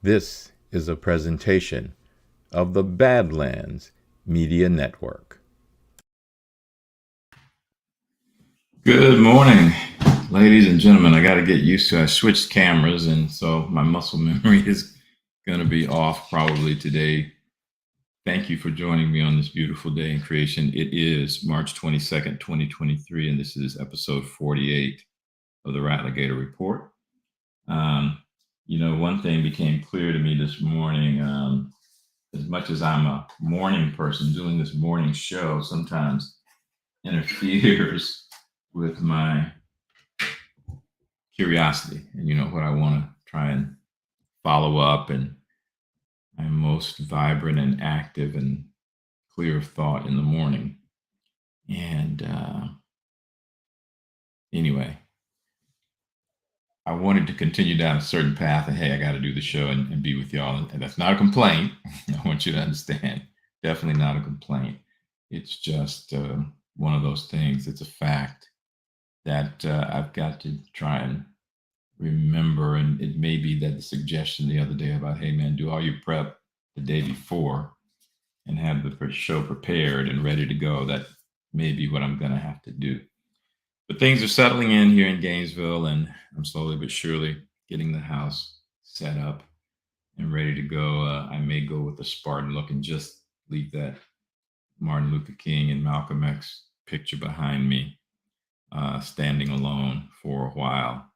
This is a presentation of the Badlands Media Network. Good morning, ladies and gentlemen. I got to get used to I switched cameras, and so my muscle memory is going to be off probably today. Thank you for joining me on this beautiful day in creation. It is March 22nd, 2023, and this is episode 48 of the Rattlegator Report. One thing became clear to me this morning. As much as I'm a morning person, doing this morning show sometimes interferes with my curiosity and what I want to try and follow up. And I'm most vibrant and active and clear of thought in the morning. And anyway, I wanted to continue down a certain path, and hey, I got to do the show and be with y'all. And that's not a complaint. I want you to understand. Definitely not a complaint. It's just one of those things. It's a fact that I've got to try and remember. And it may be that the suggestion the other day about, hey, man, do all your prep the day before and have the show prepared and ready to go. That may be what I'm going to have to do. But things are settling in here in Gainesville, and I'm slowly but surely getting the house set up and ready to go. I may go with the Spartan look and just leave that Martin Luther King and Malcolm X picture behind me, standing alone for a while.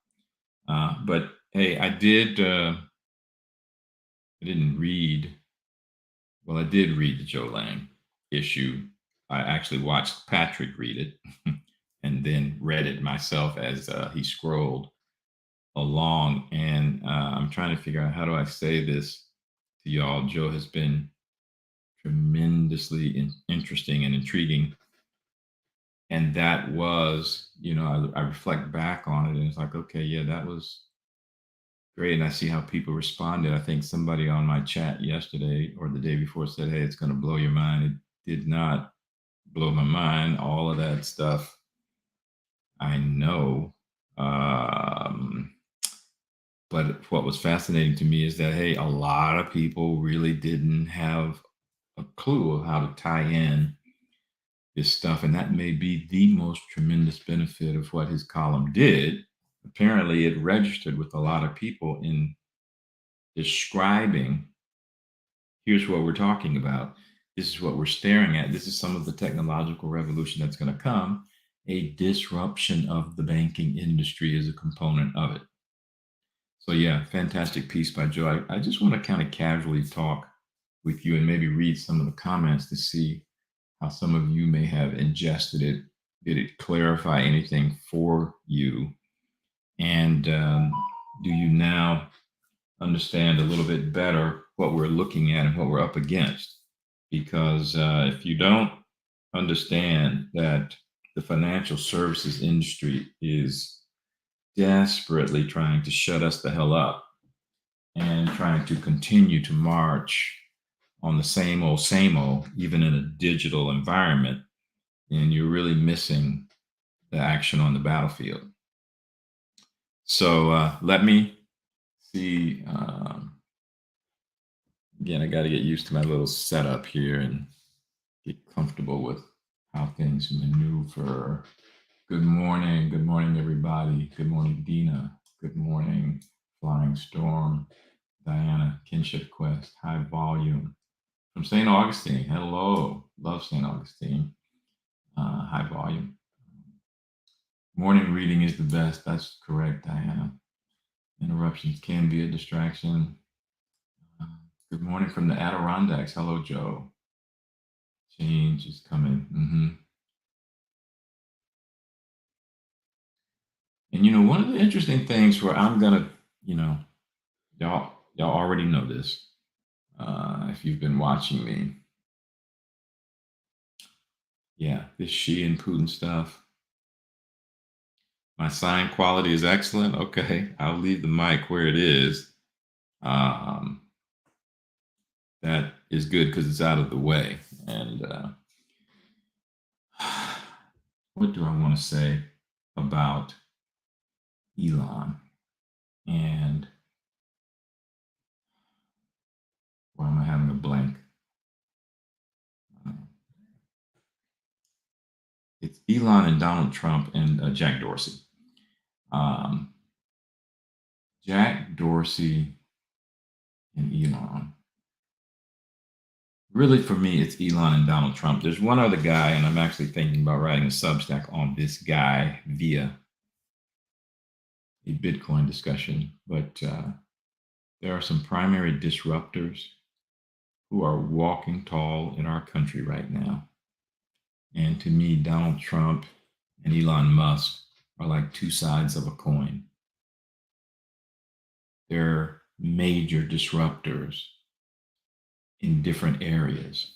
But hey, I didn't read. Well, I did read the Joe Lang issue. I actually watched Patrick read it and then read it myself as he scrolled along. And I'm trying to figure out, how do I say this to y'all? Joe has been tremendously interesting and intriguing. And that was, I reflect back on it and it's like, okay, yeah, that was great. And I see how people responded. I think somebody on my chat yesterday or the day before said, hey, it's going to blow your mind. It did not blow my mind. All of that stuff I know. But what was fascinating to me is that, hey, a lot of people really didn't have a clue of how to tie in this stuff. And that may be the most tremendous benefit of what his column did. Apparently, it registered with a lot of people in describing, here's what we're talking about. This is what we're staring at. This is some of the technological revolution that's going to come. A disruption of the banking industry is a component of it. So yeah, fantastic piece by Joe. I just want to kind of casually talk with you and maybe read some of the comments to see how some of you may have ingested it. Did it clarify anything for you? And do you now understand a little bit better what we're looking at and what we're up against? Because if you don't understand that the financial services industry is desperately trying to shut us the hell up and trying to continue to march on the same old, even in a digital environment, and you're really missing the action on the battlefield. So let me see. Again, I got to get used to my little setup here and get comfortable with how things maneuver. Good morning, everybody. Good morning, Dina. Good morning, Flying Storm, Diana, Kinship Quest, High Volume. From St. Augustine, hello. Love St. Augustine. High Volume. Morning reading is the best. That's correct, Diana. Interruptions can be a distraction. Good morning from the Adirondacks. Hello, Joe. Change is coming. And one of the interesting things where I'm gonna, y'all already know this. If you've been watching me, yeah, this Xi and Putin stuff. My sign quality is excellent. Okay, I'll leave the mic where it is. That is good because it's out of the way. And what do I want to say about Elon? And Why am I having a blank? It's Elon and Donald Trump and Jack Dorsey. Um, Jack Dorsey and Elon. Really, for me, it's Elon and Donald Trump. There's one other guy, and I'm actually thinking about writing a Substack on this guy via a Bitcoin discussion. But there are some primary disruptors who are walking tall in our country right now. And to me, Donald Trump and Elon Musk are like two sides of a coin. They're major disruptors in different areas,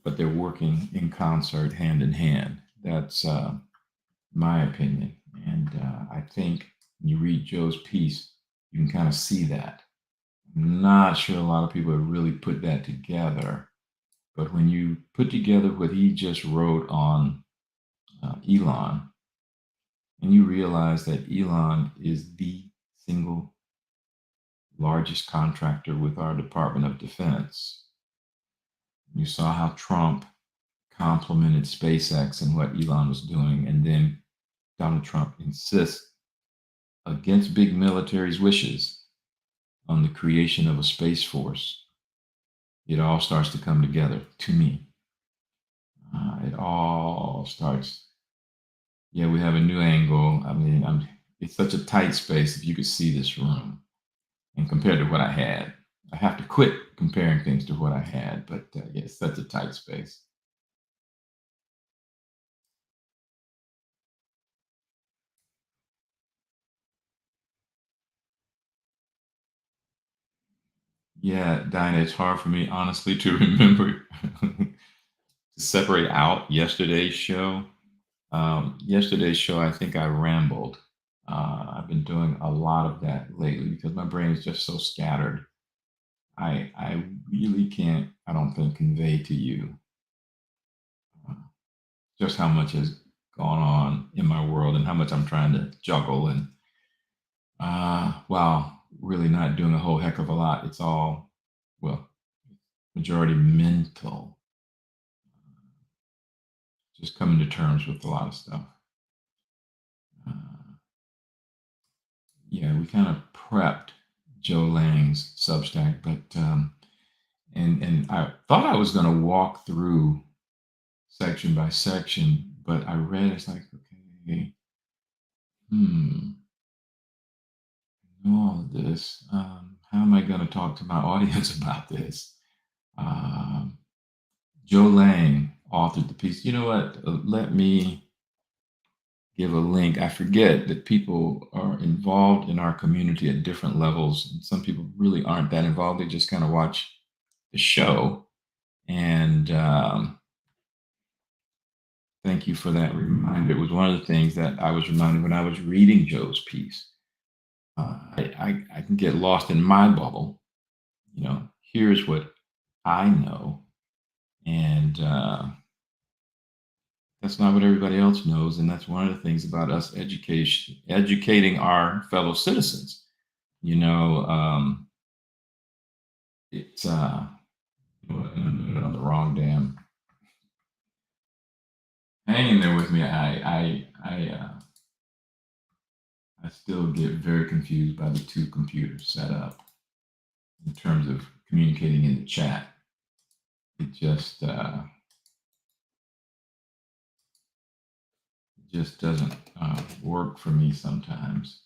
but they're working in concert, hand in hand. That's my opinion. And I think when you read Joe's piece, you can kind of see that. I'm not sure a lot of people have really put that together, but when you put together what he just wrote on Elon, and you realize that Elon is the single largest contractor with our Department of Defense. You saw how Trump complimented SpaceX and what Elon was doing, and then Donald Trump insists, against big military's wishes, on the creation of a space force. It all starts to come together to me. It all starts. Yeah, we have a new angle. I mean, it's such a tight space. If you could see this room, and compared to what I had, I have to quit comparing things to what I had. But yeah, it's such a tight space. Yeah, Dinah, it's hard for me, honestly, to remember to separate out yesterday's show. Yesterday's show, I think I rambled. I've been doing a lot of that lately because my brain is just so scattered. I really can't, I don't think, convey to you uh, just how much has gone on in my world and how much I'm trying to juggle. And while really not doing a whole heck of a lot, it's all, well, majority mental, just coming to terms with a lot of stuff. Uh, yeah, we kind of prepped Joe Lang's Substack, but and I thought I was going to walk through section by section, but I read it's like, okay, I know all of this. How am I going to talk to my audience about this? Um, Joe Lang authored the piece. You know what? Let me give a link. I forget that people are involved in our community at different levels. And some people really aren't that involved. They just kind of watch the show. And thank you for that reminder. It was one of the things that I was reminded when I was reading Joe's piece. I can get lost in my bubble. You know, here's what I know. And that's not what everybody else knows. And that's one of the things about us educating our fellow citizens. You know, it's on the wrong damn. Hang in there with me. I still get very confused by the two computers set up in terms of communicating in the chat. It just doesn't work for me sometimes.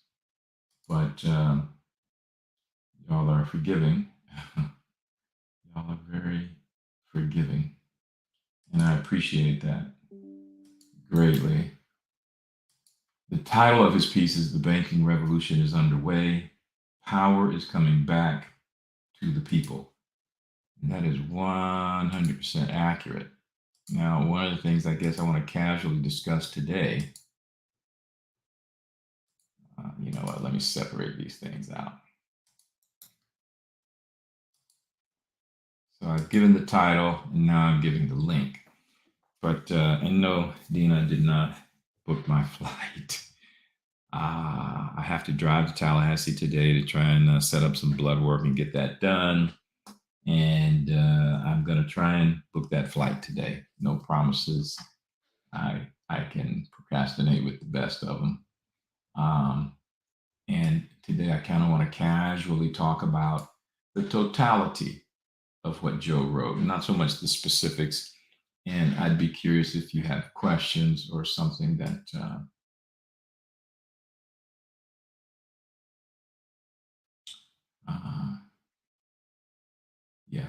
But y'all are forgiving. Y'all are very forgiving. And I appreciate that greatly. The title of his piece is The Banking Revolution is Underway. Power is coming back to the people. And that is 100% accurate. Now, one of the things I guess I want to casually discuss today, you know what, let me separate these things out. So I've given the title, and now I'm giving the link. But, and no, Dina did not book my flight. I have to drive to Tallahassee today to try and set up some blood work and get that done. And I'm going to try and book that flight today. No promises. I can procrastinate with the best of them. And today I kind of want to casually talk about the totality of what Joe wrote, not so much the specifics. And I'd be curious if you have questions or something that uh, yeah,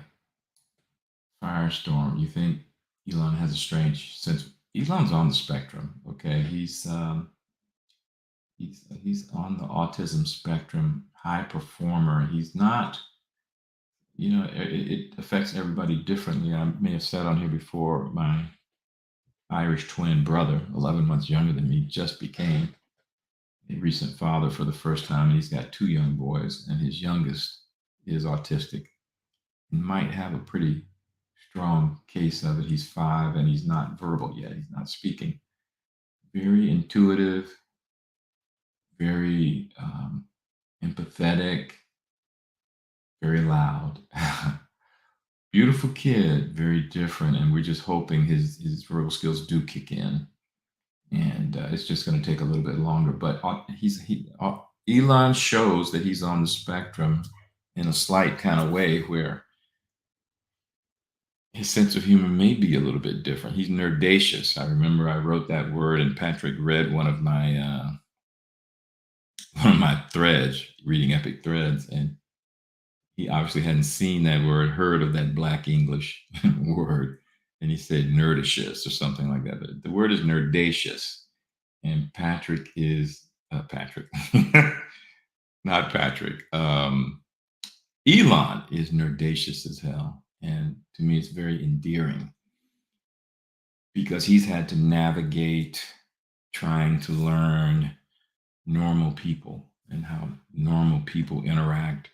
Firestorm. You think Elon has a strange sense? Elon's on the spectrum. Okay, he's on the autism spectrum, high performer. He's not, it affects everybody differently. I may have said on here before, my Irish twin brother, 11 months younger than me, just became a recent father for the first time, and he's got two young boys, and his youngest is autistic and might have a pretty strong case of it. He's 5 and he's not verbal yet. He's not speaking. Very intuitive, very empathetic, very loud. Beautiful kid, very different, and we're just hoping his verbal skills do kick in, and it's just going to take a little bit longer. But Elon shows that he's on the spectrum in a slight kind of way, where his sense of humor may be a little bit different. He's nerdacious. I remember I wrote that word, and Patrick read one of my threads, reading epic threads, and he obviously hadn't seen that word, heard of that Black English word, and he said nerdicious or something like that. But the word is nerdacious, and Patrick is Patrick, not Patrick. Elon is nerdacious as hell, and to me, it's very endearing because he's had to navigate trying to learn normal people and how normal people interact,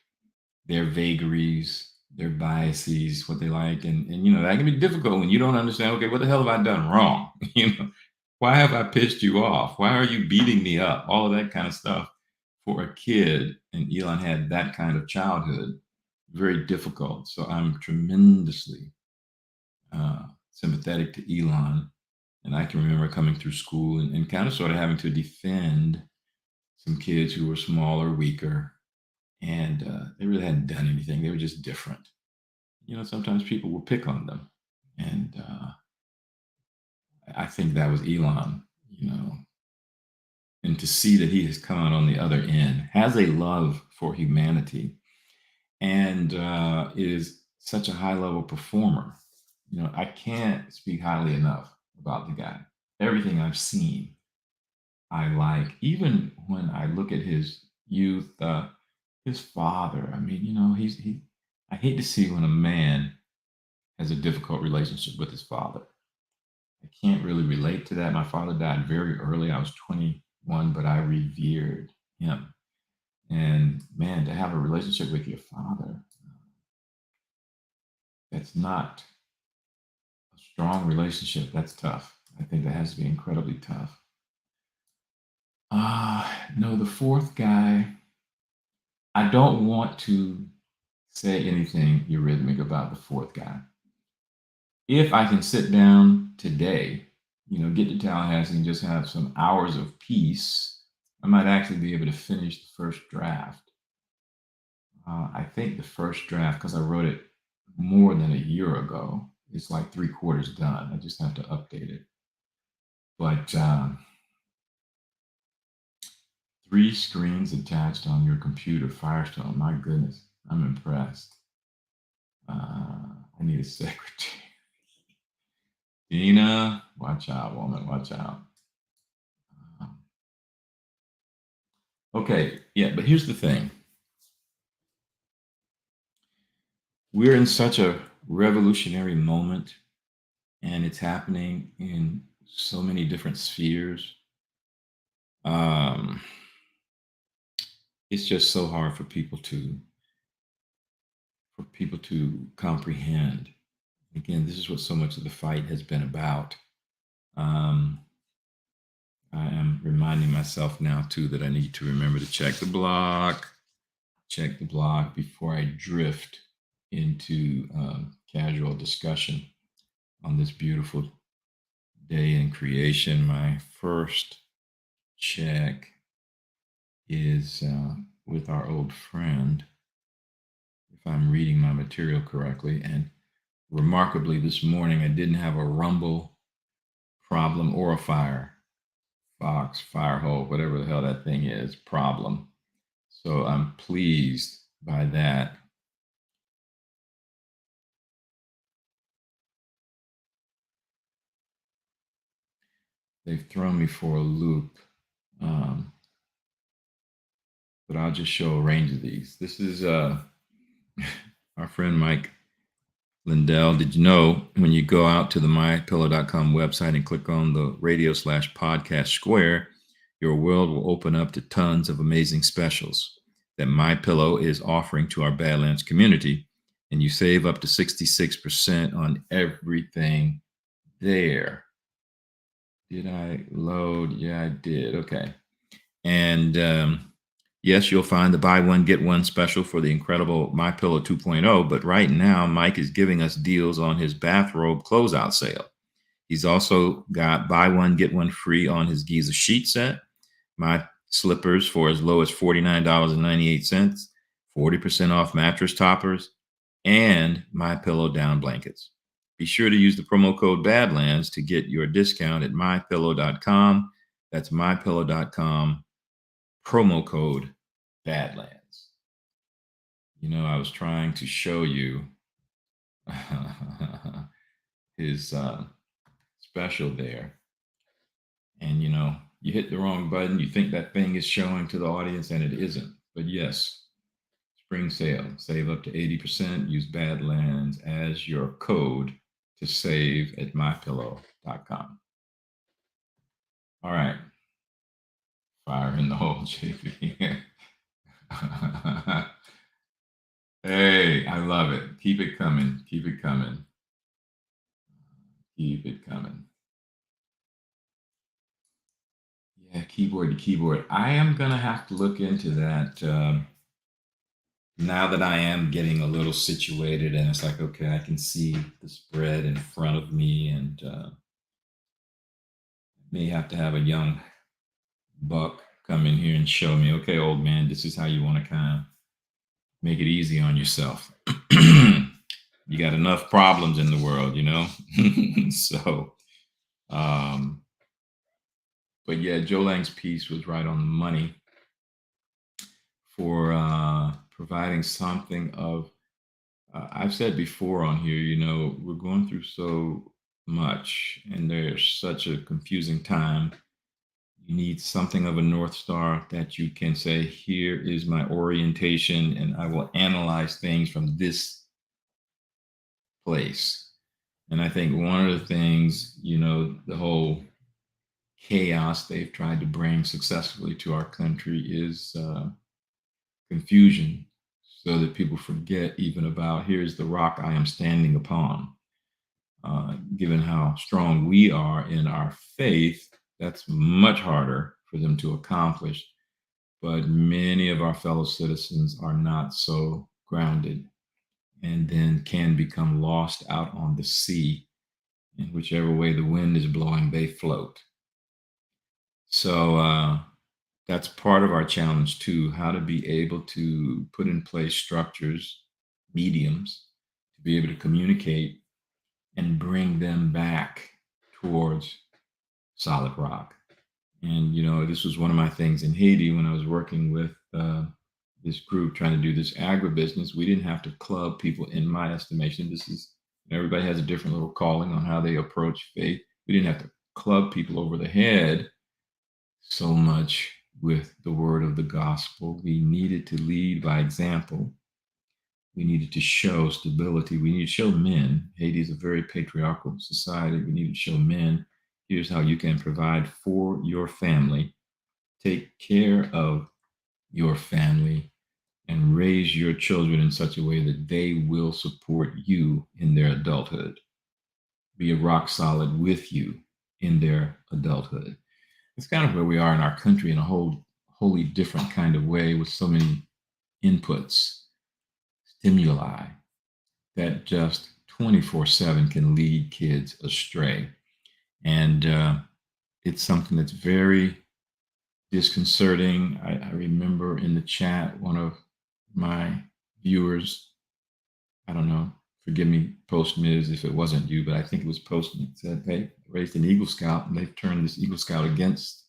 their vagaries, their biases, what they like. And that can be difficult when you don't understand, okay, what the hell have I done wrong? Why have I pissed you off? Why are you beating me up? All of that kind of stuff for a kid. And Elon had that kind of childhood, very difficult. So I'm tremendously sympathetic to Elon. And I can remember coming through school and kind of sort of having to defend some kids who were smaller, weaker, and they really hadn't done anything. They were just different. Sometimes people will pick on them, and I think that was Elon. And to see that he has come out on the other end, has a love for humanity, and is such a high level performer. I can't speak highly enough about the guy. Everything I've seen, I like. Even when I look at his youth, his father. I mean, he. I hate to see when a man has a difficult relationship with his father. I can't really relate to that. My father died very early. I was 21, but I revered him. And man, to have a relationship with your father, that's not a strong relationship. That's tough. I think that has to be incredibly tough. No, the fourth guy, I don't want to say anything eurythmic about the fourth guy. If I can sit down today, get to Tallahassee and just have some hours of peace, I might actually be able to finish the first draft. I think the first draft, because I wrote it more than a year ago, it's like 3/4 done. I just have to update it. But 3 screens attached on your computer, Firestone. My goodness, I'm impressed. I need a secretary. Dina, watch out, woman, watch out. Okay, yeah, but here's the thing. We're in such a revolutionary moment, and it's happening in so many different spheres. It's just so hard for people to comprehend. Again, this is what so much of the fight has been about. I am reminding myself now too that I need to remember to check the block before I drift into casual discussion on this beautiful day in creation. My first check is with our old friend, if I'm reading my material correctly. And remarkably, this morning I didn't have a rumble problem or a Firefox, Firehole, whatever the hell that thing is, problem. So I'm pleased by that. They've thrown me for a loop, but I'll just show a range of these. This is our friend Mike Lindell. Did you know when you go out to the mypillow.com website and click on the radio/podcast square, your world will open up to tons of amazing specials that MyPillow is offering to our Badlands community, and you save up to 66% on everything there. Did I load? Yeah, I did. Okay. And yes, you'll find the buy one, get one special for the incredible MyPillow 2.0. But right now, Mike is giving us deals on his bathrobe closeout sale. He's also got buy one, get one free on his Giza sheet set, my slippers for as low as $49.98, 40% off mattress toppers, and MyPillow down blankets. Be sure to use the promo code Badlands to get your discount at mypillow.com. That's mypillow.com, promo code Badlands. You know, I was trying to show you his special there. And, you know, you hit the wrong button. You think that thing is showing to the audience, and it isn't. But yes, spring sale, save up to 80%. Use Badlands as your code to save at mypillow.com. All right. Fire in the hole, JP. Hey, I love it. Keep it coming. Keep it coming. Keep it coming. Yeah, keyboard to keyboard. I am going to have to look into that now that I am getting a little situated, and it's like, okay, I can see the spread in front of me, and may have to have a young buck come in here and show me, okay, old man, this is how you want to kind of make it easy on yourself. You got enough problems in the world, you know? So, but yeah, Joe Lang's piece was right on the money for providing something of, I've said before on here, you know, we're going through so much and there's such a confusing time. You need something of a North Star that you can say, here is my orientation, and I will analyze things from this place. And I think one of the things, you know, the whole chaos they've tried to bring successfully to our country is confusion, so that people forget even about, here's the rock I am standing upon. Given how strong we are in our faith, that's much harder for them to accomplish. But many of our fellow citizens are not so grounded, and then can become lost out on the sea. And whichever way the wind is blowing, they float. So that's part of our challenge too, how to be able to put in place structures, mediums, to be able to communicate and bring them back towards solid rock. And, you know, this was one of my things in Haiti when I was working with this group trying to do this agribusiness. We didn't have to club people, in my estimation. This is, everybody has a different little calling on how they approach faith. We didn't have to club people over the head so much with the word of the gospel. We needed to lead by example. We needed to show stability. We need to show men. Haiti is a very patriarchal society. We need to show men, here's how you can provide for your family, take care of your family, and raise your children in such a way that they will support you in their adulthood, be rock solid with you in their adulthood. It's kind of where we are in our country in a wholly different kind of way, with so many inputs, stimuli, that just 24/7 can lead kids astray. And it's something that's very disconcerting. I remember in the chat, one of my viewers, I don't know, forgive me, Post Miz, if it wasn't you, but I think it was Post, said they raised an Eagle Scout and they've turned this Eagle Scout against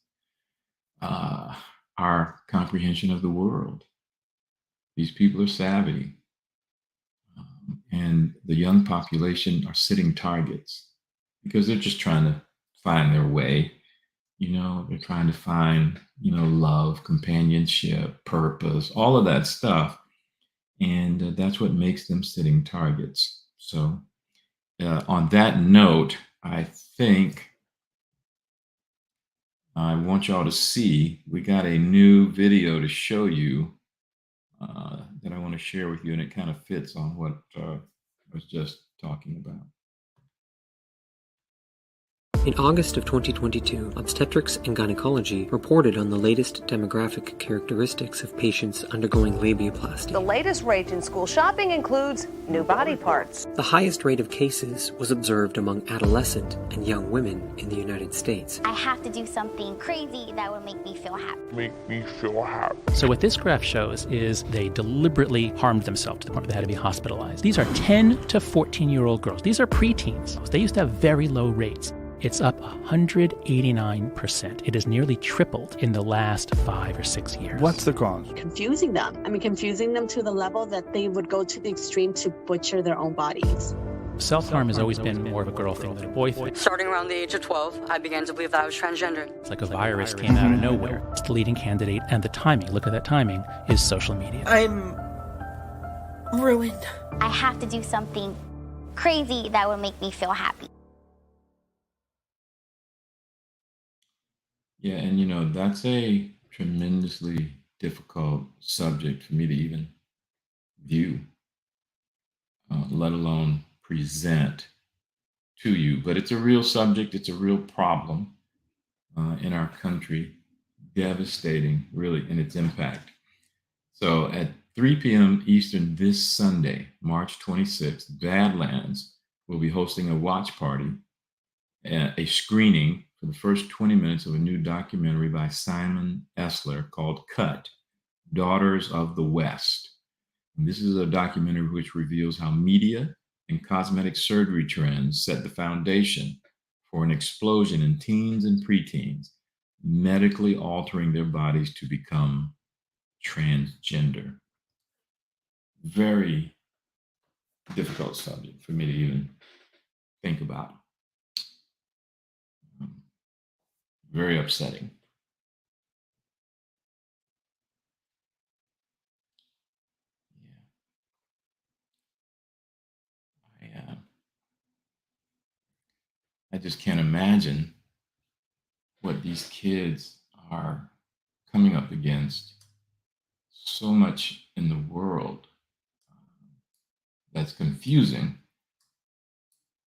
uh, our comprehension of the world. These people are savvy. And the young population are sitting targets because they're just trying to find their way. They're trying to find, love, companionship, purpose, all of that stuff. And that's what makes them sitting targets. So, on that note, I think I want y'all to see, we got a new video to show you that I want to share with you, and it kind of fits on what I was just talking about. In August of 2022, Obstetrics and Gynecology reported on the latest demographic characteristics of patients undergoing labiaplasty. The latest rage in school shopping includes new body parts. The highest rate of cases was observed among adolescent and young women in the United States. I have to do something crazy that will make me feel happy. So what this graph shows is they deliberately harmed themselves to the point where they had to be hospitalized. These are 10 to 14-year-old girls. These are preteens. They used to have very low rates. It's up 189%. It has nearly tripled in the last 5 or 6 years. What's the cause? Confusing them. Confusing them to the level that they would go to the extreme to butcher their own bodies. Self-harm has always been more of a girl thing than a boy thing. Starting around the age of 12, I began to believe that I was transgender. It's like a virus came out of nowhere. It's the leading candidate, and the timing, look at that timing, is social media. I'm ruined. I have to do something crazy that will make me feel happy. Yeah, and that's a tremendously difficult subject for me to even view, let alone present to you. But it's a real subject, it's a real problem in our country, devastating, really, in its impact. So at 3 p.m. Eastern this Sunday, March 26th, Badlands will be hosting a watch party, a screening for the first 20 minutes of a new documentary by Simon Esler called Cut, Daughters of the West. And this is a documentary which reveals how media and cosmetic surgery trends set the foundation for an explosion in teens and preteens, medically altering their bodies to become transgender. Very difficult subject for me to even think about. Very upsetting. Yeah. I just can't imagine what these kids are coming up against. So much in the world that's confusing.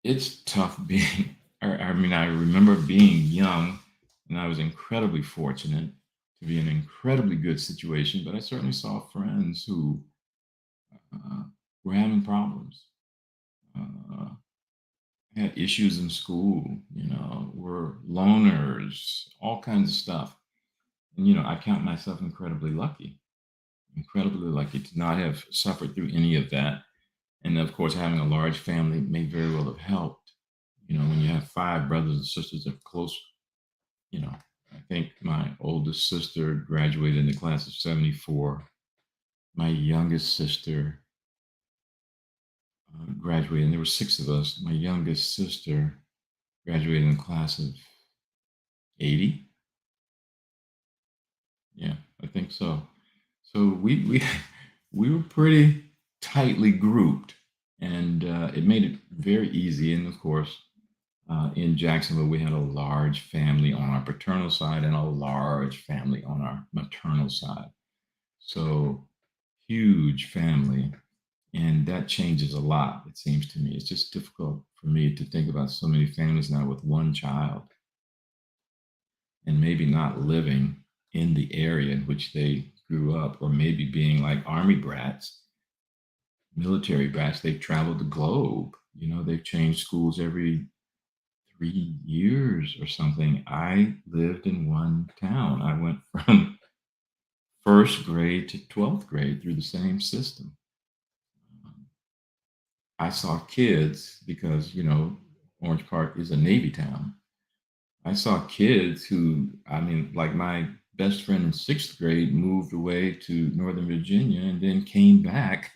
It's tough being, I remember being young, and I was incredibly fortunate to be in an incredibly good situation, but I certainly saw friends who were having problems, had issues in school, were loners, all kinds of stuff. And, I count myself incredibly lucky to not have suffered through any of that. And of course, having a large family may very well have helped. When you have 5 brothers and sisters that are close, I think my oldest sister graduated in the class of 74. My youngest sister graduated, and there were 6 of us. My youngest sister graduated in the class of 80. Yeah, I think so. So we were pretty tightly grouped, and it made it very easy. And of course, in Jacksonville, we had a large family on our paternal side and a large family on our maternal side. So huge family. And that changes a lot, it seems to me. It's just difficult for me to think about so many families now with one child and maybe not living in the area in which they grew up, or maybe being like Army brats, military brats. They've traveled the globe. They've changed schools every 3 years or something. I lived in one town. I went from first grade to 12th grade through the same system. I saw kids because, Orange Park is a Navy town. I saw kids who, like my best friend in sixth grade moved away to Northern Virginia and then came back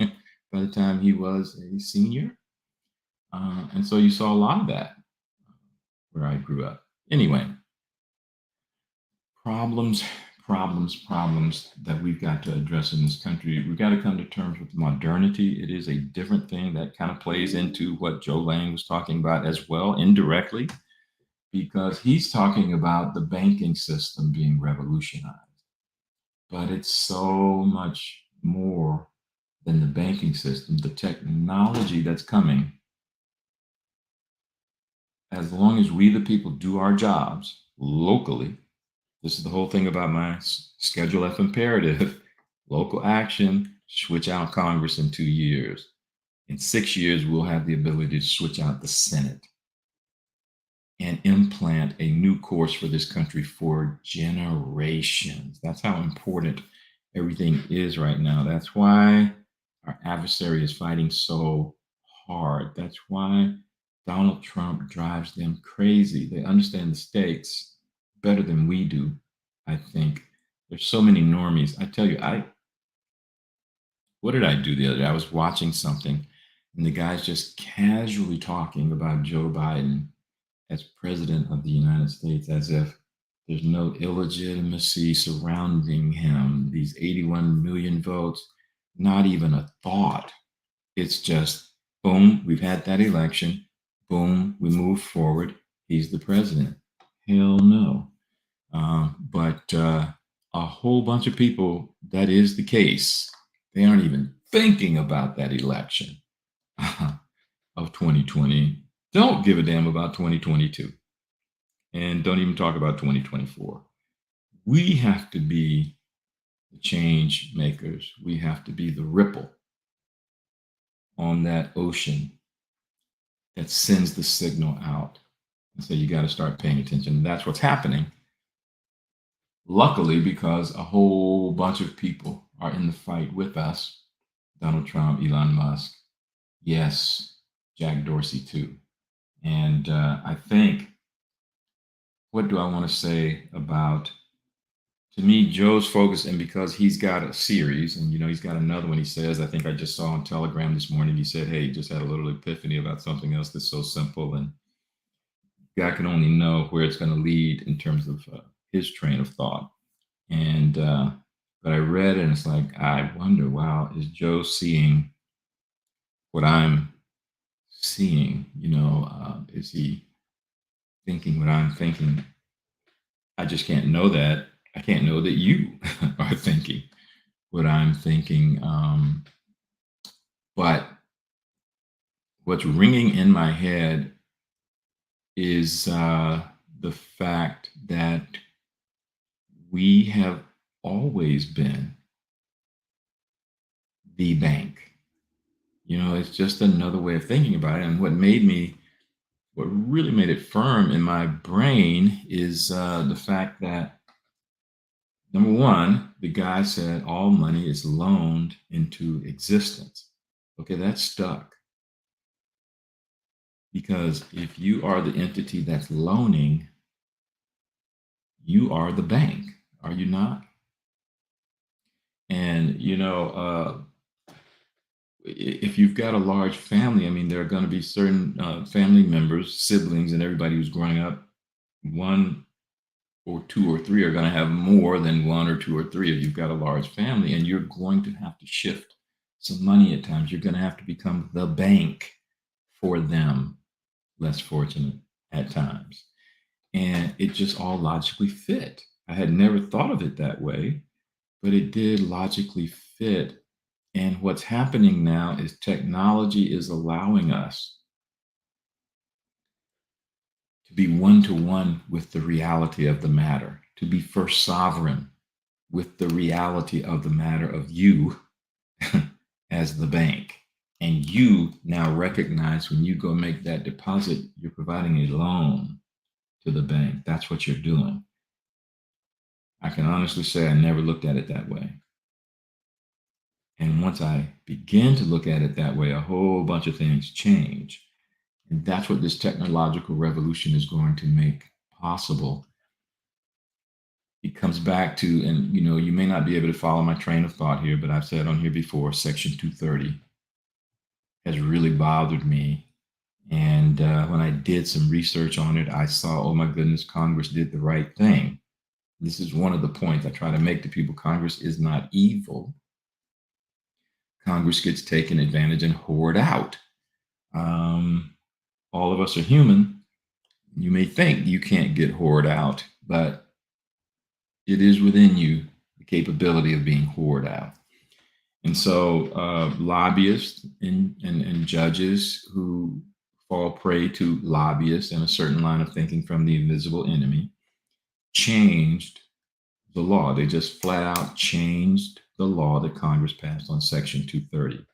by the time he was a senior. And so you saw a lot of that where I grew up. Anyway, problems that we've got to address in this country. We've got to come to terms with modernity. It is a different thing that kind of plays into what Joe Lang was talking about as well, indirectly, because he's talking about the banking system being revolutionized. But it's so much more than the banking system. The technology that's coming, as long as we, the people, do our jobs locally. This is the whole thing about my Schedule F imperative. Local action, switch out Congress in 2 years. In 6 years, we'll have the ability to switch out the Senate and implant a new course for this country for generations. That's how important everything is right now. That's why our adversary is fighting so hard. That's why Donald Trump drives them crazy. They understand the stakes better than we do, I think. There's so many normies. I tell you, what did I do the other day? I was watching something and the guy's just casually talking about Joe Biden as president of the United States, as if there's no illegitimacy surrounding him. These 81 million votes, not even a thought. It's just, boom, we've had that election. Boom, we move forward. He's the president. Hell no. But a whole bunch of people, that is the case. They aren't even thinking about that election of 2020. Don't give a damn about 2022. And don't even talk about 2024. We have to be the change makers. We have to be the ripple on that ocean that sends the signal out. And so you got to start paying attention. That's what's happening. Luckily, because a whole bunch of people are in the fight with us. Donald Trump, Elon Musk, yes, Jack Dorsey too. And I think, what do I want to say about, to me, Joe's focus, and because he's got a series, and he's got another one, he says, I think I just saw on Telegram this morning, he said, hey, just had a little epiphany about something else that's so simple, and God can only know where it's going to lead in terms of his train of thought. And but I read it and it's like, I wonder, wow, is Joe seeing what I'm seeing? Is he thinking what I'm thinking? I just can't know that. I can't know that you are thinking what I'm thinking. But what's ringing in my head is the fact that we have always been the bank. It's just another way of thinking about it. And what really made it firm in my brain is the fact that, number one, the guy said all money is loaned into existence. Okay, that stuck. Because if you are the entity that's loaning, you are the bank, are you not? And, if you've got a large family, there are going to be certain family members, siblings, and everybody who's growing up, one or two or three are going to have more than one or two or three if you've got a large family, and you're going to have to shift some money at times. You're going to have to become the bank for them, less fortunate at times. And it just all logically fit. I had never thought of it that way, but it did logically fit. And what's happening now is technology is allowing us to be one-to-one with the reality of the matter, to be first sovereign with the reality of the matter of you as the bank. And you now recognize when you go make that deposit, you're providing a loan to the bank. That's what you're doing. I can honestly say I never looked at it that way. And once I begin to look at it that way, a whole bunch of things change. And that's what this technological revolution is going to make possible. It comes back to, and you may not be able to follow my train of thought here, but I've said on here before, Section 230 has really bothered me. And when I did some research on it, I saw, oh my goodness, Congress did the right thing. This is one of the points I try to make to people. Congress is not evil. Congress gets taken advantage and hoard out. All of us are human. You may think you can't get hoard out, but it is within you, the capability of being hoard out. And so lobbyists and judges who fall prey to lobbyists and a certain line of thinking from the invisible enemy changed the law. They just flat out changed the law that Congress passed on Section 230.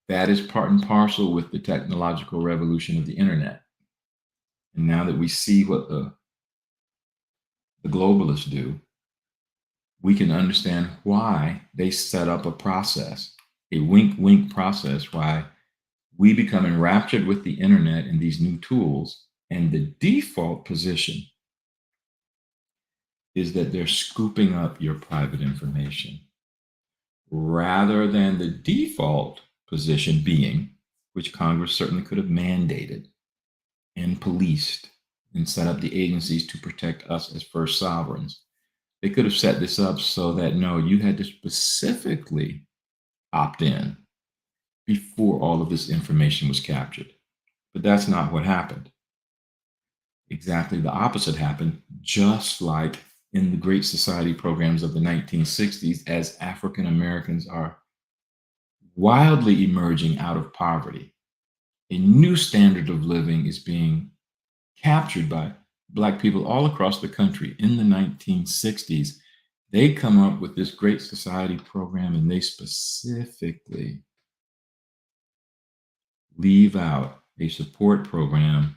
That is part and parcel with the technological revolution of the internet. And now that we see what the globalists do, we can understand why they set up a process, a wink-wink process, why we become enraptured with the internet and these new tools, and the default position is that they're scooping up your private information, rather than the default position being, which Congress certainly could have mandated and policed and set up the agencies to protect us as first sovereigns. They could have set this up so that, no, you had to specifically opt in before all of this information was captured. But that's not what happened. Exactly the opposite happened, just like in the Great Society programs of the 1960s, as African Americans are wildly emerging out of poverty. A new standard of living is being captured by Black people all across the country. In the 1960s, they come up with this Great Society program, and they specifically leave out a support program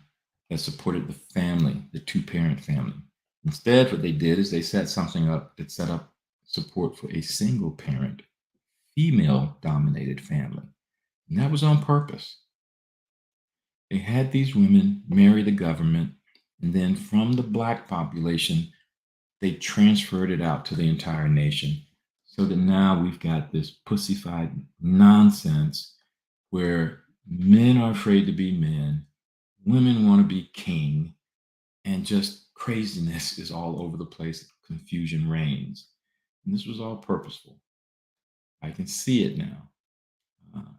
that supported the family, the two-parent family. Instead, what they did is they set something up that set up support for a single-parent, female-dominated family. And that was on purpose. They had these women marry the government, and then from the Black population, they transferred it out to the entire nation. So that now we've got this pussified nonsense where men are afraid to be men, women want to be king, and just craziness is all over the place. Confusion reigns. And this was all purposeful. I can see it now.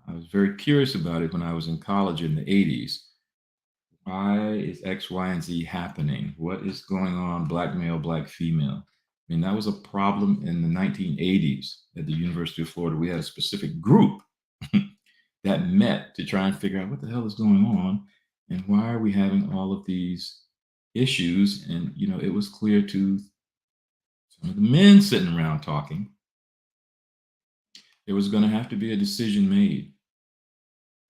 I was very curious about it when I was in college in the 80s. Why is X, Y, and Z happening? What is going on, Black male, Black female? I mean, that was a problem in the 1980s at the University of Florida. We had a specific group that met to try and figure out what the hell is going on and why are we having all of these issues. And, it was clear to some of the men sitting around talking, there was going to have to be a decision made.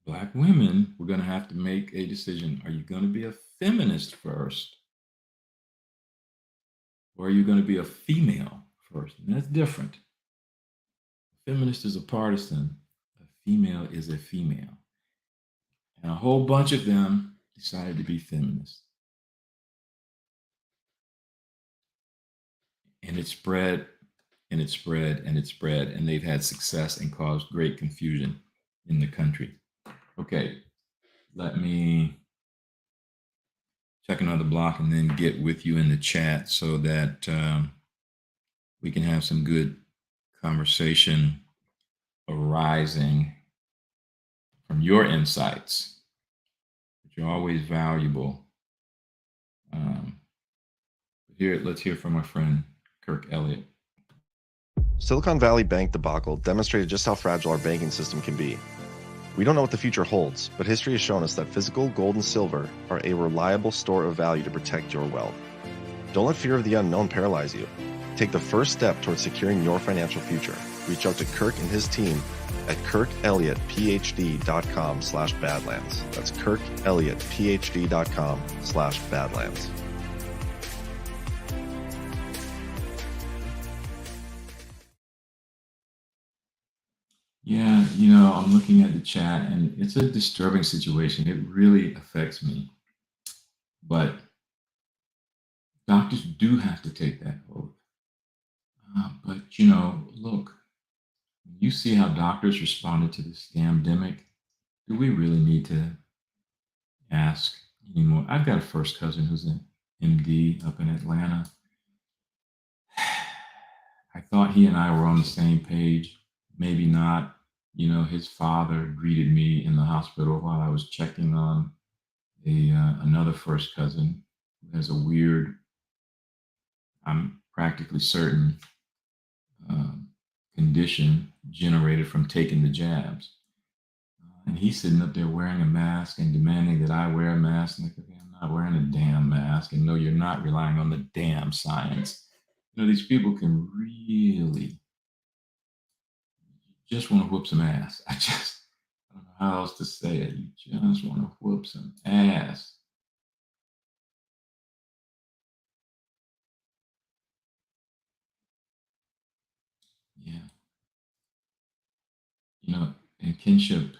Black women were going to have to make a decision. Are you going to be a feminist first? Or are you going to be a female first? And that's different. A feminist is a partisan. A female is a female. And a whole bunch of them decided to be feminists. And it spread, and it spread, and it spread, and they've had success and caused great confusion in the country. Okay, let me check another block and then get with you in the chat so that we can have some good conversation arising from your insights, which are always valuable. Let's hear from our friend Kirk Elliott. Silicon Valley Bank debacle demonstrated just how fragile our banking system can be. We don't know what the future holds, but history has shown us that physical gold and silver are a reliable store of value to protect your wealth. Don't let fear of the unknown paralyze you. Take the first step towards securing your financial future. Reach out to Kirk and his team at kirkelliottphd.com/badlands. That's kirkelliottphd.com/badlands. Yeah, I'm looking at the chat and it's a disturbing situation. It really affects me. But doctors do have to take that oath. But, look, you see how doctors responded to this scamdemic. Do we really need to ask anymore? I've got a first cousin who's an MD up in Atlanta. I thought he and I were on the same page. Maybe not. His father greeted me in the hospital while I was checking on another first cousin who has a weird, I'm practically certain, condition generated from taking the jabs. And he's sitting up there wearing a mask and demanding that I wear a mask. And I'm not wearing a damn mask. And no, you're not relying on the damn science. These people can really just want to whoop some ass. I don't know how else to say it. You just want to whoop some ass. Yeah. In kinship,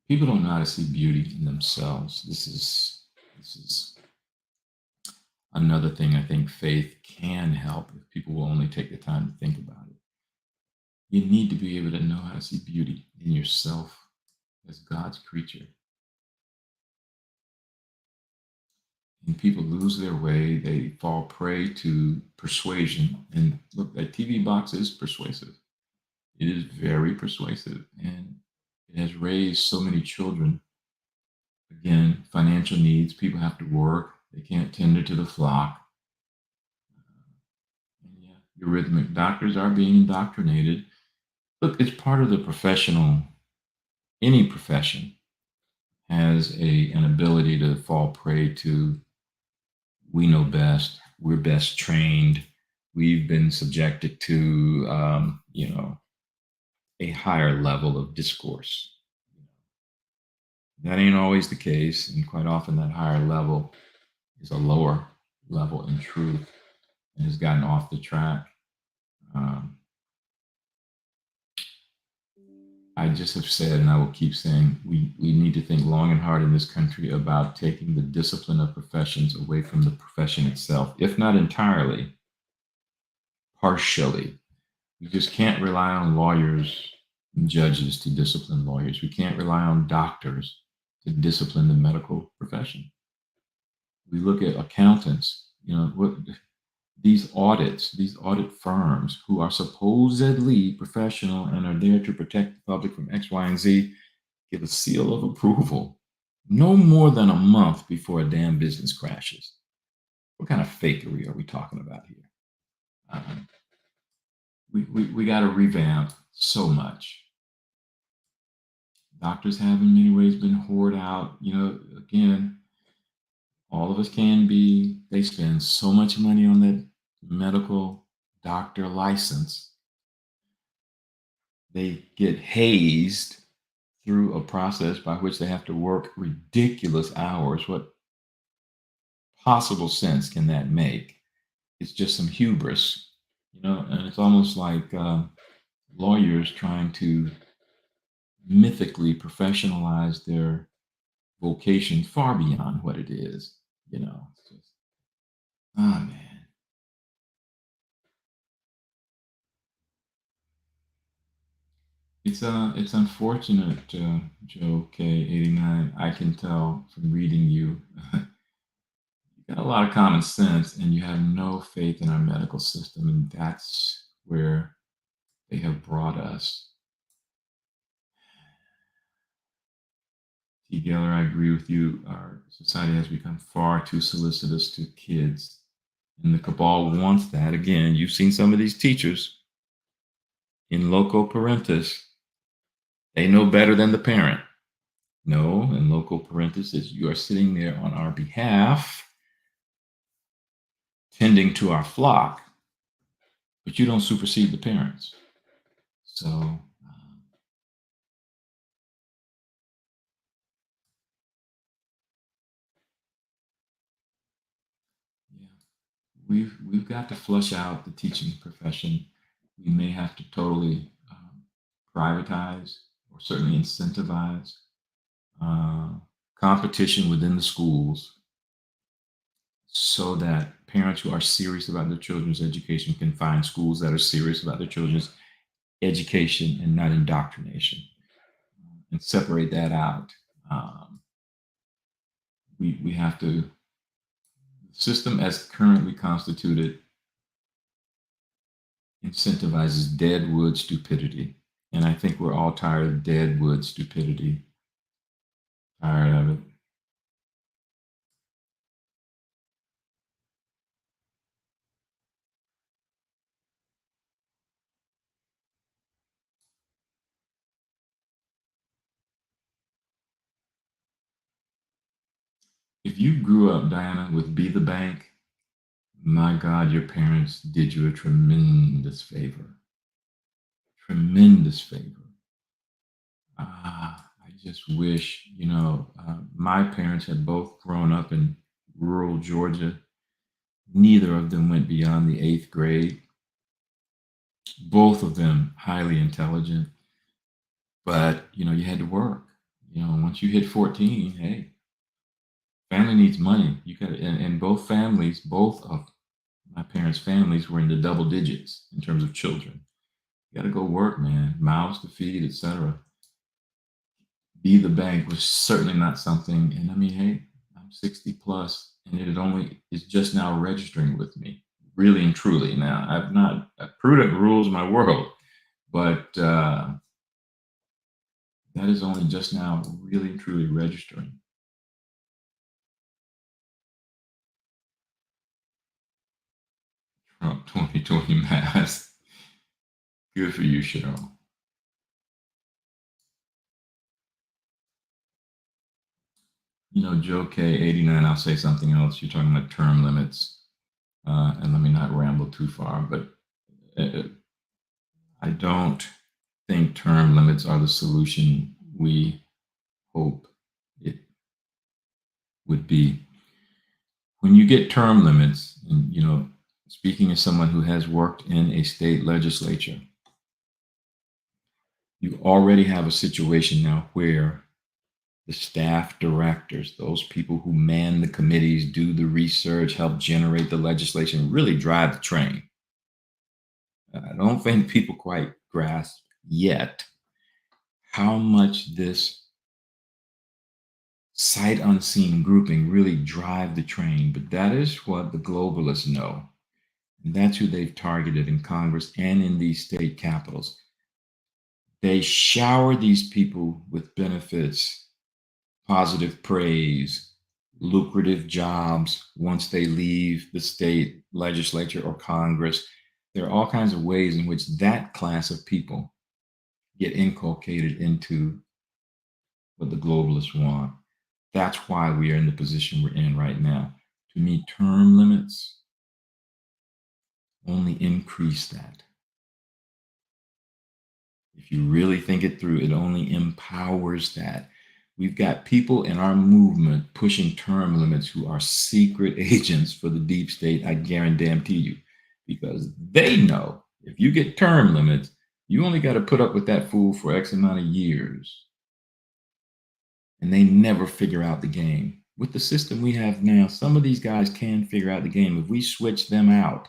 people don't know how to see beauty in themselves. This is another thing I think faith can help if people will only take the time to think about it. You need to be able to know how to see beauty in yourself as God's creature. And people lose their way, they fall prey to persuasion. And look, that TV box is persuasive. It is very persuasive. And it has raised so many children. Again, financial needs, people have to work, they can't tender to the flock. Eurythmic doctors are being indoctrinated. Look, it's part of the professional, any profession has an ability to fall prey to, we know best, we're best trained, we've been subjected to, a higher level of discourse. That ain't always the case, and quite often that higher level is a lower level in truth and has gotten off the track. I just have said, and I will keep saying, we need to think long and hard in this country about taking the discipline of professions away from the profession itself, if not entirely, partially. We just can't rely on lawyers and judges to discipline lawyers. We can't rely on doctors to discipline the medical profession. We look at accountants, these audit firms who are supposedly professional and are there to protect the public from X, Y, and Z, give a seal of approval no more than a month before a damn business crashes. What kind of fakery are we talking about here? We got to revamp so much. Doctors have in many ways been hoarded out. Again, all of us can be. They spend so much money on that medical doctor license. They get hazed through a process by which they have to work ridiculous hours. What possible sense can that make? It's just some hubris, and it's almost like lawyers trying to mythically professionalize their vocation far beyond what it is. It's just, oh man. It's unfortunate, Joe K89. I can tell from reading you, you got a lot of common sense, and you have no faith in our medical system, and that's where they have brought us. T. Geller, I agree with you. Our society has become far too solicitous to kids, and the cabal wants that. Again, you've seen some of these teachers in loco parentis. They know better than the parent. No, in loco parentis is you are sitting there on our behalf, tending to our flock, but you don't supersede the parents. So yeah, we've got to flush out the teaching profession. We may have to totally privatize or certainly incentivize competition within the schools so that parents who are serious about their children's education can find schools that are serious about their children's education and not indoctrination, and separate that out. We have to, the system as currently constituted incentivizes deadwood stupidity. And I think we're all tired of deadwood stupidity, tired of it. If you grew up, Diana, with Be the Bank, my God, your parents did you a tremendous favor. Tremendous favor. I just wish, my parents had both grown up in rural Georgia. Neither of them went beyond the 8th grade. Both of them highly intelligent. But, you had to work. Once you hit 14, hey, family needs money. You got and both families, both of my parents' families were in the double digits in terms of children. You got to go work, man. Mouths to feed, etc. Be the Bank was certainly not something. And I mean, hey, I'm 60 plus, and it's just now registering with me, really and truly. Now, I've not prudent rules my world, but that is only just now really and truly registering. Trump 2020 mask. Good for you, Cheryl. Joe K 89, I'll say something else. You're talking about term limits. And let me not ramble too far, but I don't think term limits are the solution we hope it would be. When you get term limits, and speaking as someone who has worked in a state legislature, you already have a situation now where the staff directors, those people who man the committees, do the research, help generate the legislation, really drive the train. I don't think people quite grasp yet how much this sight unseen grouping really drive the train. But that is what the globalists know. And that's who they've targeted in Congress and in these state capitals. They shower these people with benefits, positive praise, lucrative jobs once they leave the state legislature or Congress. There are all kinds of ways in which that class of people get inculcated into what the globalists want. That's why we are in the position we're in right now. To me, term limits only increase that. If you really think it through, it only empowers that. We've got people in our movement pushing term limits who are secret agents for the deep state, I guarantee you, because they know if you get term limits, you only got to put up with that fool for X amount of years. And they never figure out the game. With the system we have now, some of these guys can figure out the game. If we switch them out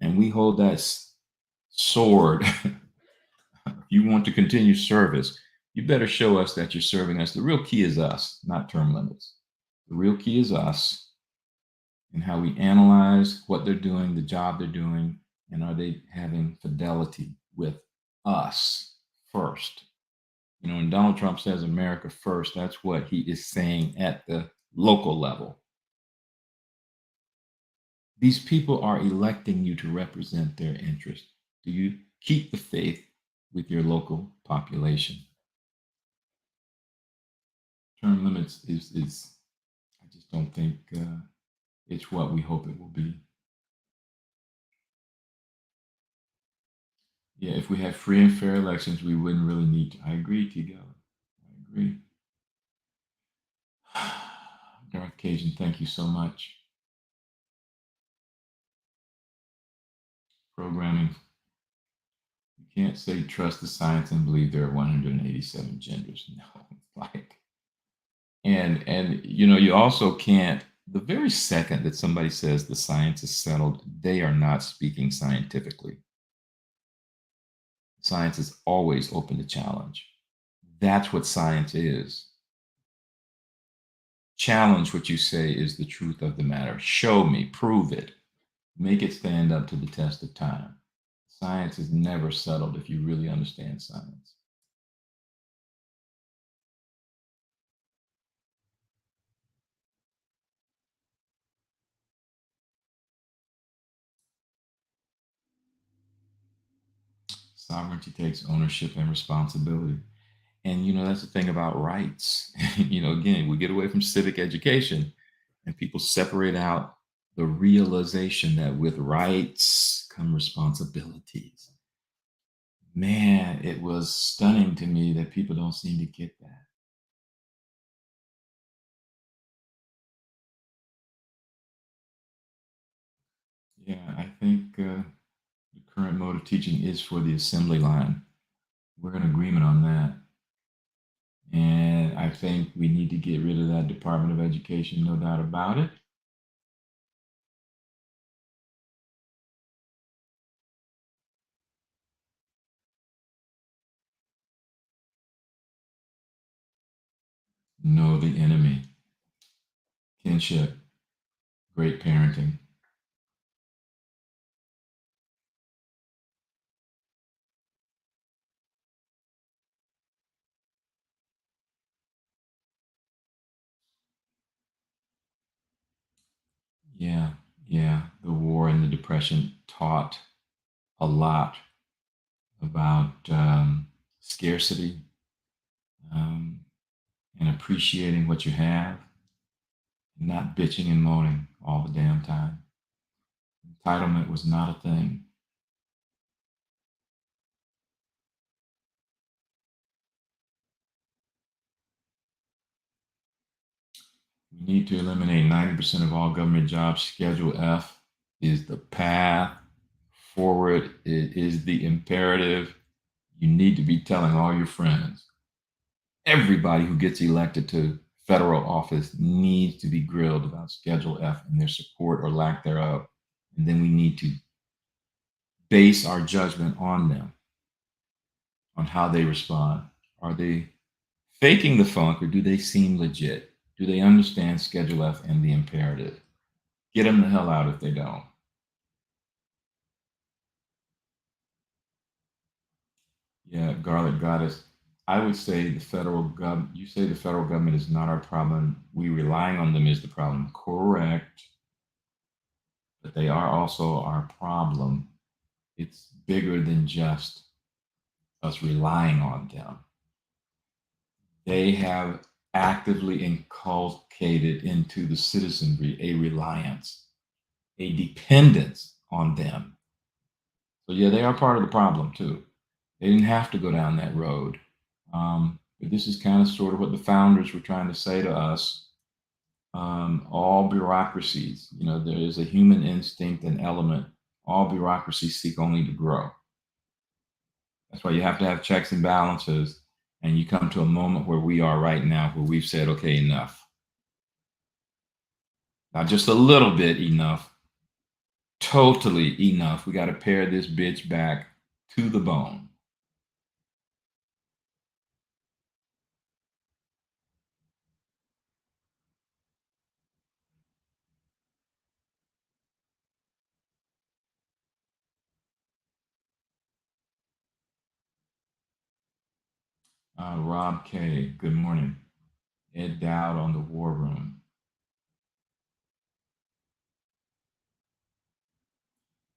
and we hold that sword, if you want to continue service, you better show us that you're serving us. The real key is us, not term limits. The real key is us and how we analyze what they're doing, the job they're doing, and are they having fidelity with us first. When Donald Trump says America first, that's what he is saying at the local level. These people are electing you to represent their interest. Do you keep the faith with your local population? Term limits is I just don't think it's what we hope it will be. Yeah, if we had free and fair elections, we wouldn't really need to. I agree, T. Geller. I agree. Darth Cajun, thank you so much. Programming. You can't say trust the science and believe there are 187 genders. No, like, and you also can't. The very second that somebody says the science is settled, they are not speaking scientifically. Science is always open to challenge. That's what science is. Challenge what you say is the truth of the matter. Show me, prove it, make it stand up to the test of time. Science is never settled if you really understand science. Sovereignty takes ownership and responsibility. And that's the thing about rights. Again, we get away from civic education and people separate out the realization that with rights come responsibilities. Man, it was stunning to me that people don't seem to get that. Yeah, I think the current mode of teaching is for the assembly line. We're in agreement on that. And I think we need to get rid of that Department of Education, no doubt about it. Know the enemy. Kinship. Great parenting. Yeah, yeah. The war and the depression taught a lot about scarcity um, and appreciating what you have, and not bitching and moaning all the damn time. Entitlement was not a thing. We need to eliminate 90% of all government jobs. Schedule F is the path forward. It is the imperative. You need to be telling all your friends. Everybody who gets elected to federal office needs to be grilled about Schedule F and their support or lack thereof. And then we need to base our judgment on them, on how they respond. Are they faking the funk or do they seem legit? Do they understand Schedule F and the imperative? Get them the hell out if they don't. Yeah, Garlic Goddess. I would say the federal government, you say the federal government is not our problem. We relying on them is the problem. Correct. But they are also our problem. It's bigger than just us relying on them. They have actively inculcated into the citizenry a reliance, a dependence on them. So yeah, they are part of the problem too. They didn't have to go down that road. But this is kind of sort of what the founders were trying to say to us. All bureaucracies, there is a human instinct and element. All bureaucracies seek only to grow. That's why you have to have checks and balances. And you come to a moment where we are right now, where we've said, okay, enough. Not just a little bit enough, totally enough. We got to pare this bitch back to the bone. Rob K., good morning. Ed Dowd on the War Room.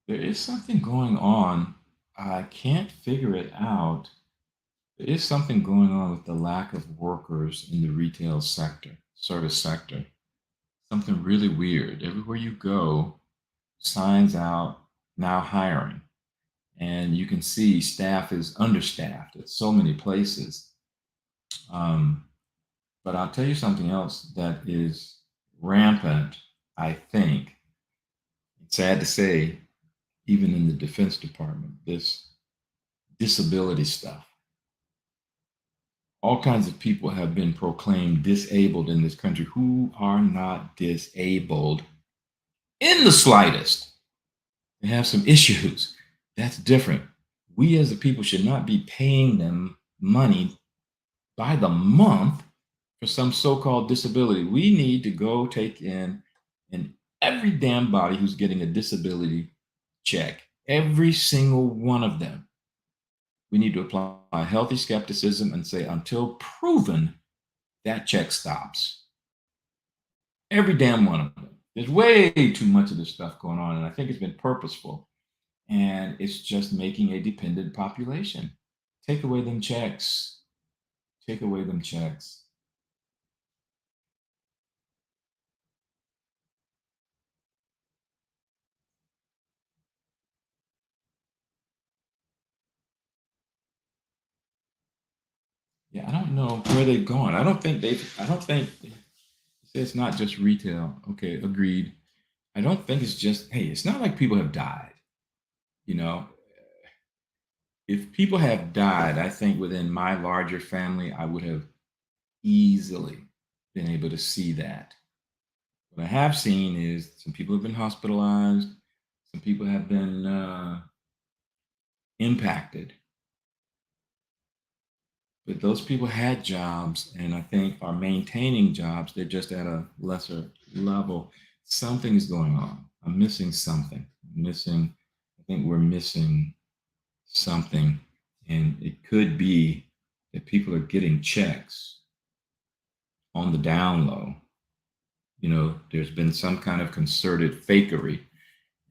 There is something going on. I can't figure it out. There is something going on with the lack of workers in the retail sector, service sector. Something really weird. Everywhere you go, signs out, now hiring. And you can see staff is understaffed at so many places. But I'll tell you something else that is rampant, I think. It's sad to say, even in the Defense Department, this disability stuff. All kinds of people have been proclaimed disabled in this country who are not disabled in the slightest. They have some issues. That's different. We as a people should not be paying them money by the month for some so-called disability. We need to go take in every damn body who's getting a disability check, every single one of them. We need to apply healthy skepticism and say, until proven, that check stops. Every damn one of them. There's way too much of this stuff going on, and I think it's been purposeful. And it's just making a dependent population. Take away them checks. Take away them checks. Yeah, I don't know where they've gone. I don't think it's not just retail. Okay, agreed. I don't think it's just, hey, it's not like people have died. You know, if people have died, I think within my larger family, I would have easily been able to see that. What I have seen is some people have been hospitalized, some people have been impacted. But those people had jobs and I think are maintaining jobs. They're just at a lesser level. Something's going on. I'm missing something. I think we're missing something. And it could be that people are getting checks on the down low. You know, there's been some kind of concerted fakery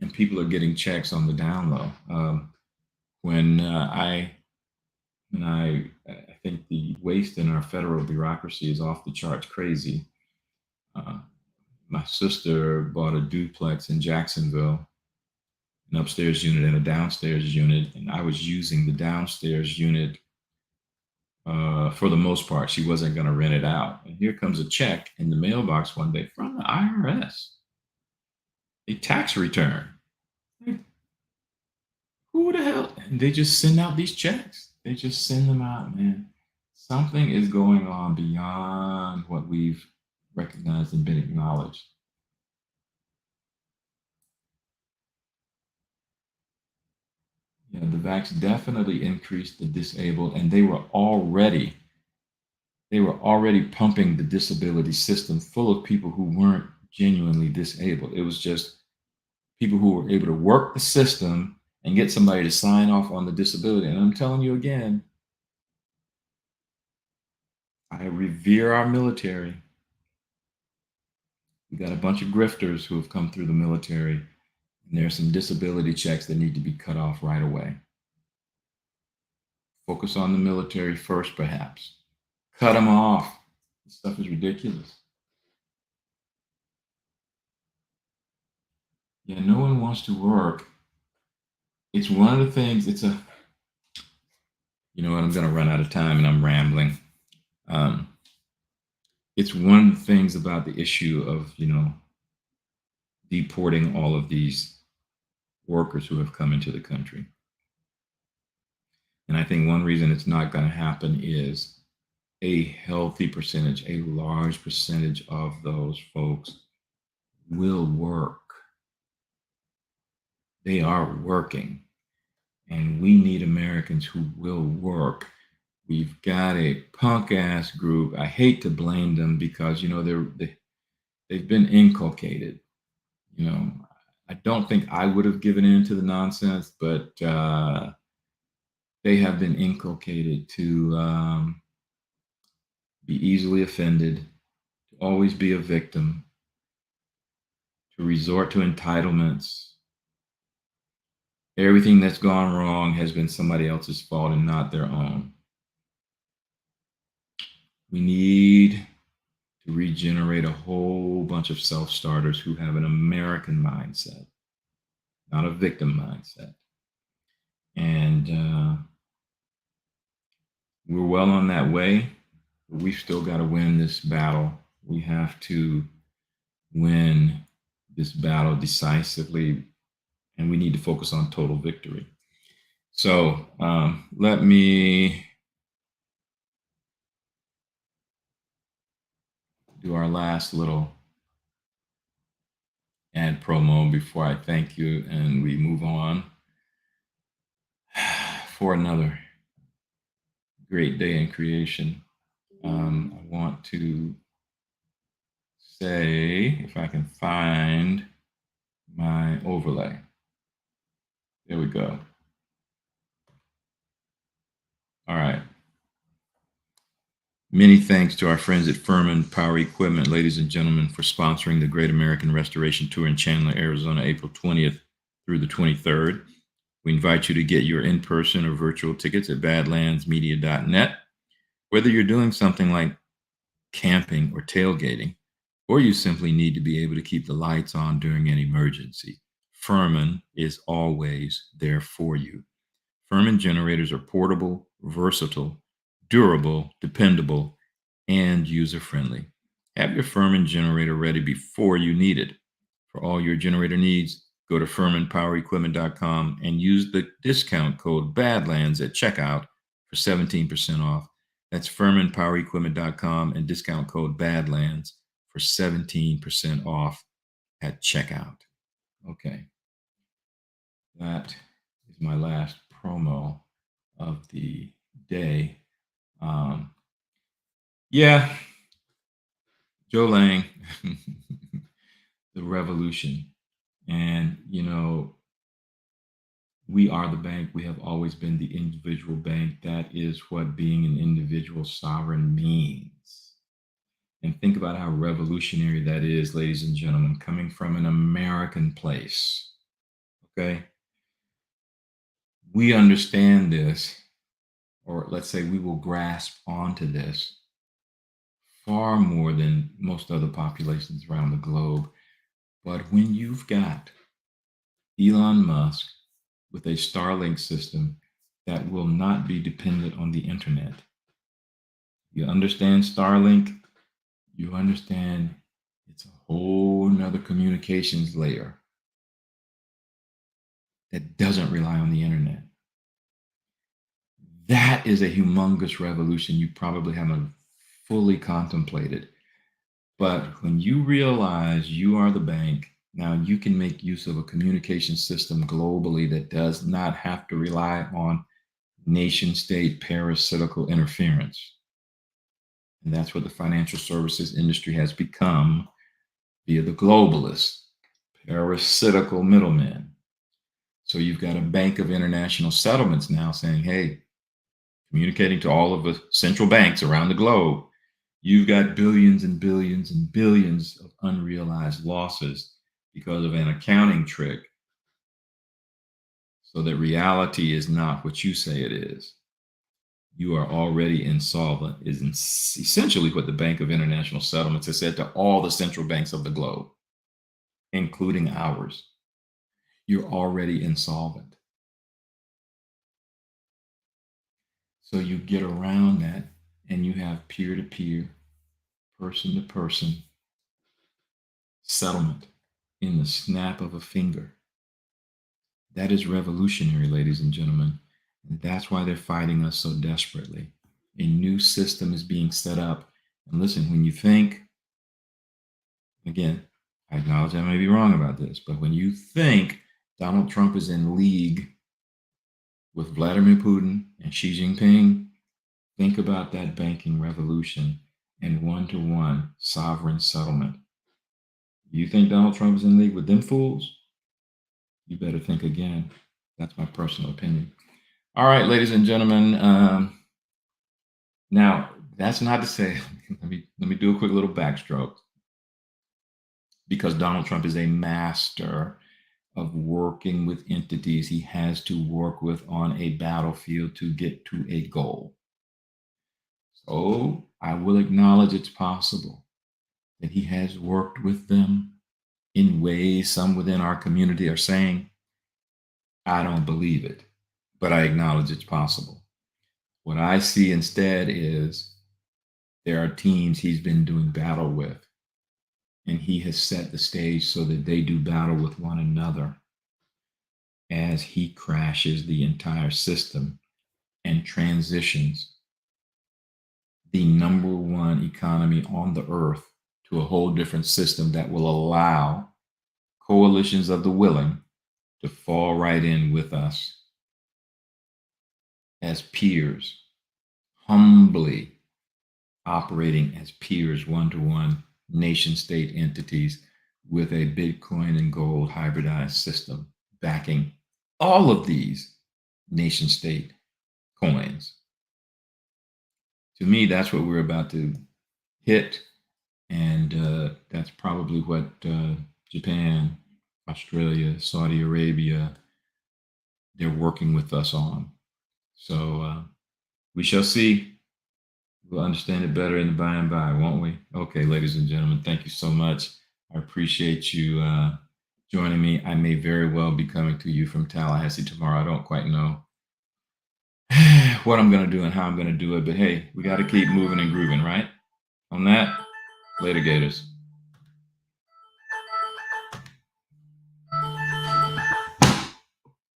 and people are getting checks on the down low. When I think the waste in our federal bureaucracy is off the charts crazy. My sister bought a duplex in Jacksonville, an upstairs unit and a downstairs unit, and I was using the downstairs unit for the most part. She wasn't going to rent it out. And here comes a check in the mailbox one day from the IRS, a tax return. Who the hell? And they just send out these checks. They just send them out, man. Something is going on beyond what we've recognized and been acknowledged. Yeah, the vax definitely increased the disabled, and they were already pumping the disability system full of people who weren't genuinely disabled. It was just people who were able to work the system and get somebody to sign off on the disability. And I'm telling you again, I revere our military. We got a bunch of grifters who have come through the military, and there's some disability checks that need to be cut off right away. Focus on the military first, perhaps. Cut them off. This stuff is ridiculous. Yeah, no one wants to work. It's one of the things, you know what, I'm going to run out of time and I'm rambling. It's one of the things about the issue of, you know, deporting all of these workers who have come into the country. And I think one reason it's not going to happen is a healthy percentage, a large percentage of those folks will work. They are working, and we need Americans who will work. We've got a punk ass group. I hate to blame them because, you know, they've been inculcated. You know, I don't think I would have given in to the nonsense, but they have been inculcated to be easily offended, to always be a victim, to resort to entitlements. Everything that's gone wrong has been somebody else's fault and not their own. We need to regenerate a whole bunch of self-starters who have an American mindset, not a victim mindset. And we're well on that way. But we've still got to win this battle. We have to win this battle decisively, and we need to focus on total victory. So let me do our last little ad promo before I thank you and we move on for another great day in creation. I want to say, if I can find my overlay. There we go. All right. Many thanks to our friends at Furman Power Equipment, ladies and gentlemen, for sponsoring the Great American Restoration Tour in Chandler, Arizona, April 20th through the 23rd. We invite you to get your in-person or virtual tickets at badlandsmedia.net. Whether you're doing something like camping or tailgating, or you simply need to be able to keep the lights on during an emergency, Furman is always there for you. Furman generators are portable, versatile, durable, dependable, and user-friendly. Have your Furman generator ready before you need it. For all your generator needs, go to FurmanPowerEquipment.com and use the discount code BADLANDS at checkout for 17% off. That's FurmanPowerEquipment.com and discount code BADLANDS for 17% off at checkout. Okay. That is my last promo of the day. Yeah, Joe Lang, the revolution. And, you know, we are the bank. We have always been the individual bank. That is what being an individual sovereign means. And think about how revolutionary that is, ladies and gentlemen, coming from an American place. Okay? We understand this, or let's say we will grasp onto this far more than most other populations around the globe. But when you've got Elon Musk with a Starlink system that will not be dependent on the internet, you understand Starlink, you understand it's a whole nother communications layer that doesn't rely on the internet. That is a humongous revolution you probably haven't fully contemplated. But when you realize you are the bank, now you can make use of a communication system globally that does not have to rely on nation state parasitical interference. And that's what the financial services industry has become via the globalists, parasitical middlemen. So you've got a Bank of International Settlements now saying, hey, communicating to all of the central banks around the globe, you've got billions and billions and billions of unrealized losses because of an accounting trick, so that reality is not what you say it is. You are already insolvent, is essentially what the Bank of International Settlements has said to all the central banks of the globe, including ours. You're already insolvent. So you get around that and you have peer-to-peer, person-to-person settlement in the snap of a finger. That is revolutionary, ladies and gentlemen. And that's why they're fighting us so desperately. A new system is being set up. And listen, when you think, again, I acknowledge I may be wrong about this, but when you think Donald Trump is in league with Vladimir Putin and Xi Jinping, think about that banking revolution and one-to-one sovereign settlement. You think Donald Trump is in league with them fools? You better think again. That's my personal opinion. All right, ladies and gentlemen. Now, that's not to say, let me do a quick little backstroke. Because Donald Trump is a master of working with entities he has to work with on a battlefield to get to a goal. So I will acknowledge it's possible that he has worked with them in ways some within our community are saying, I don't believe it. but I acknowledge it's possible. What I see instead is there are teams he's been doing battle with, and he has set the stage so that they do battle with one another as he crashes the entire system and transitions the number one economy on the earth to a whole different system that will allow coalitions of the willing to fall right in with us as peers, humbly operating as peers, one-to-one nation-state entities with a Bitcoin and gold hybridized system backing all of these nation-state coins. To me, that's what we're about to hit, and that's probably what Japan, Australia, Saudi Arabia, they're working with us on. So we shall see. We'll understand it better in the by and by, won't we? Okay, ladies and gentlemen, thank you so much. I appreciate you joining me. I may very well be coming to you from Tallahassee tomorrow. I don't quite know what I'm going to do and how I'm going to do it, but hey, we got to keep moving and grooving, right? On that, later, Gators.